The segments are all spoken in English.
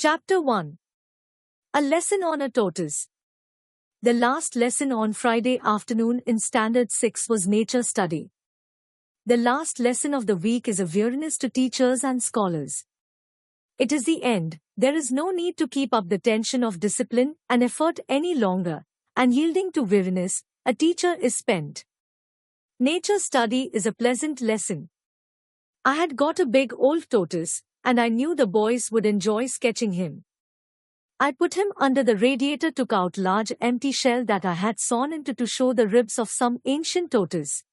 Chapter 1. A lesson on a tortoise. The last lesson on Friday afternoon in Standard 6 was nature study. The last lesson of the week is a weariness to teachers and scholars. It is the end. There is no need to keep up the tension of discipline and effort any longer, and yielding to weariness, a teacher is spent. Nature study is a pleasant lesson. I had got a big old tortoise, and I knew the boys would enjoy sketching him. I put him under the radiator, took out large empty shell that I had sawn into to show the ribs of some ancient tortoise.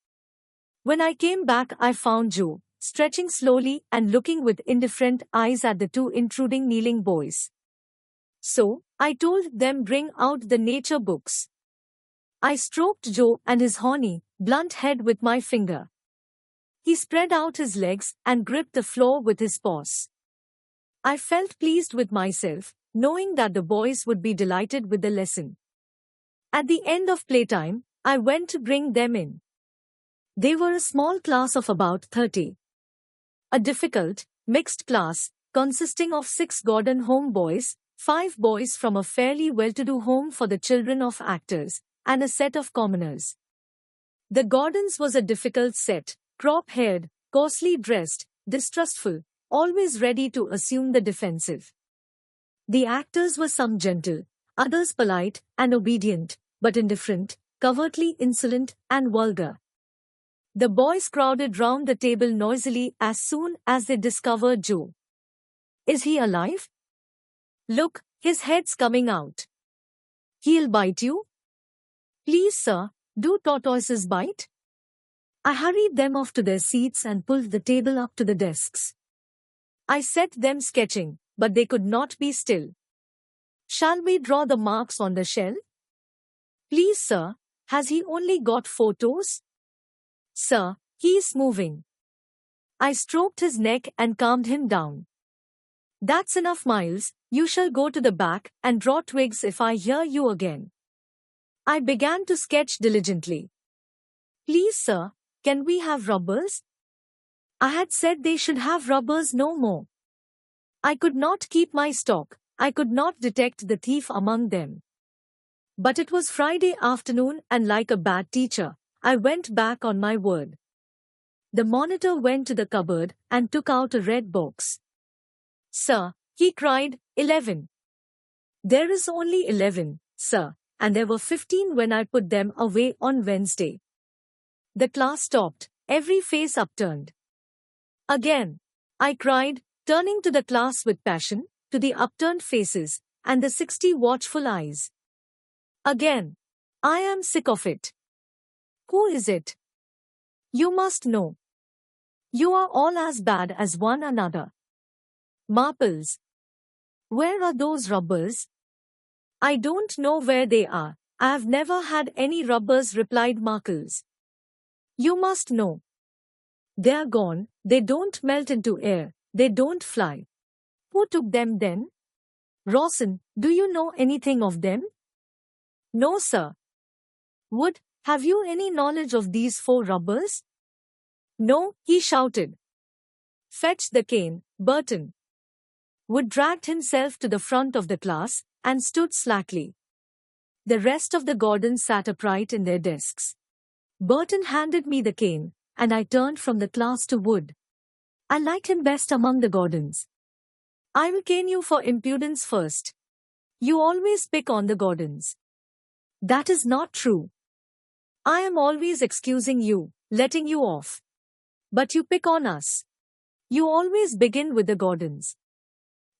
When I came back, I found Joe, stretching slowly and looking with indifferent eyes at the two intruding kneeling boys. So, I told them, bring out the nature books. I stroked Joe and his horny, blunt head with my finger. He spread out his legs and gripped the floor with his paws. I felt pleased with myself, knowing that the boys would be delighted with the lesson. At the end of playtime, I went to bring them in. They were a small class of about 30. A difficult, mixed class, consisting of 6 Gordon home boys, 5 boys from a fairly well-to-do home for the children of actors, and a set of commoners. The Gordons was a difficult set, crop-haired, coarsely dressed, distrustful, always ready to assume the defensive. The actors were some gentle, others polite and obedient, but indifferent, covertly insolent and vulgar. The boys crowded round the table noisily as soon as they discovered Joe. Is he alive? Look, his head's coming out. He'll bite you? Please, sir, do tortoises bite? I hurried them off to their seats and pulled the table up to the desks. I set them sketching, but they could not be still. Shall we draw the marks on the shell? Please, sir, has he only got 4 toes? Sir, he's moving. I stroked his neck and calmed him down. That's enough, Miles, you shall go to the back and draw twigs if I hear you again. I began to sketch diligently. Please, sir, can we have rubbers? I had said they should have rubbers no more. I could not keep my stock, I could not detect the thief among them. But it was Friday afternoon, and like a bad teacher, I went back on my word. The monitor went to the cupboard and took out a red box. Sir, he cried, 11. There is only 11, sir, and there were 15 when I put them away on Wednesday. The class stopped, every face upturned. Again, I cried, turning to the class with passion, to the upturned faces, and the 60 watchful eyes. Again, I am sick of it. Who is it? You must know. You are all as bad as one another. Marples. Where are those rubbers? I don't know where they are. I have never had any rubbers, replied Markles. You must know. They are gone, they don't melt into air, they don't fly. Who took them then? Rawson, do you know anything of them? No, sir. Wood, have you any knowledge of these 4 rubbers? No, he shouted. Fetch the cane, Burton. Wood dragged himself to the front of the class and stood slackly. The rest of the Gordons sat upright in their desks. Burton handed me the cane, and I turned from the class to Wood. I like him best among the Gordons. I will cane you for impudence first. You always pick on the Gordons. That is not true. I am always excusing you, letting you off. But you pick on us. You always begin with the Gordons.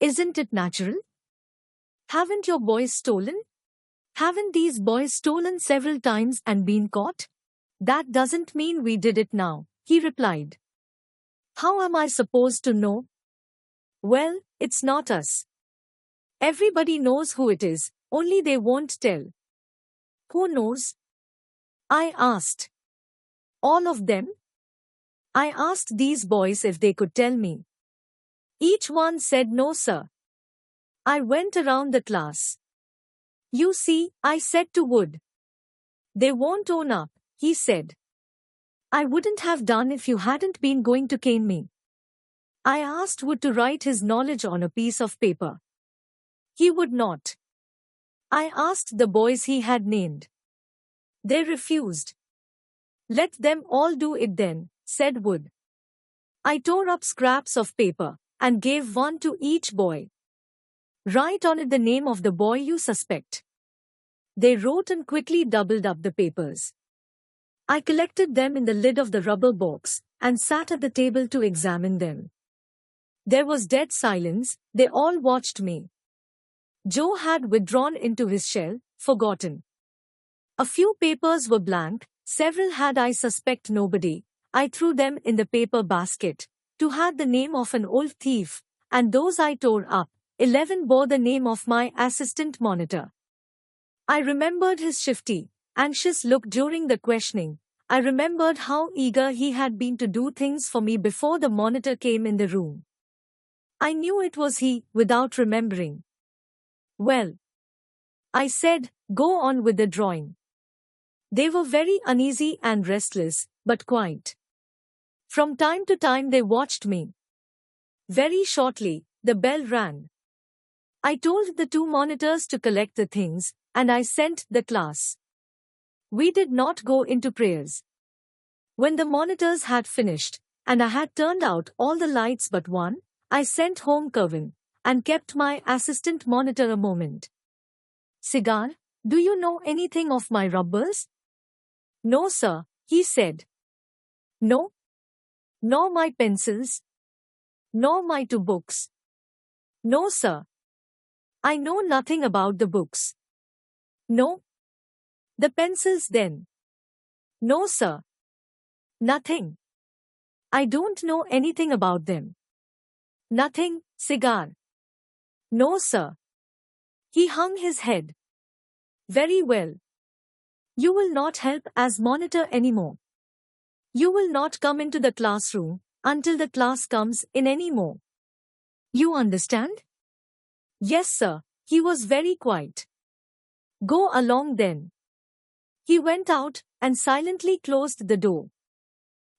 Isn't it natural? Haven't your boys stolen? Haven't these boys stolen several times and been caught? That doesn't mean we did it now, he replied. How am I supposed to know? Well, it's not us. Everybody knows who it is, only they won't tell. Who knows? I asked. All of them? I asked these boys if they could tell me. Each one said no, sir. I went around the class. You see, I said to Wood. They won't own up, he said. I wouldn't have done if you hadn't been going to cane me. I asked Wood to write his knowledge on a piece of paper. He would not. I asked the boys he had named. They refused. Let them all do it then, said Wood. I tore up scraps of paper and gave one to each boy. Write on it the name of the boy you suspect. They wrote and quickly doubled up the papers. I collected them in the lid of the rubber box and sat at the table to examine them. There was dead silence. They all watched me. Joe had withdrawn into his shell, forgotten. A few papers were blank, several had I suspect nobody. I threw them in the paper basket. 2 had the name of an old thief, and those I tore up. 11 bore the name of my assistant monitor. I remembered his shifty, anxious look during the questioning. I remembered how eager he had been to do things for me before the monitor came in the room. I knew it was he, without remembering. Well, I said, go on with the drawing. They were very uneasy and restless, but quiet. From time to time they watched me. Very shortly, the bell rang. I told the 2 monitors to collect the things, and I sent the class. We did not go into prayers. When the monitors had finished, and I had turned out all the lights but one, I sent home Kerwin, and kept my assistant monitor a moment. Cigar, do you know anything of my rubbers? No, sir, he said. No? Nor my pencils? Nor my 2 books? No, sir. I know nothing about the books. No? The pencils then? No, sir. Nothing. I don't know anything about them. Nothing, Cigar. No, sir. He hung his head. Very well. You will not help as monitor anymore. You will not come into the classroom until the class comes in any more. You understand? Yes, sir. He was very quiet. Go along then. He went out and silently closed the door.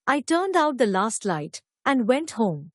I turned out the last light and went home.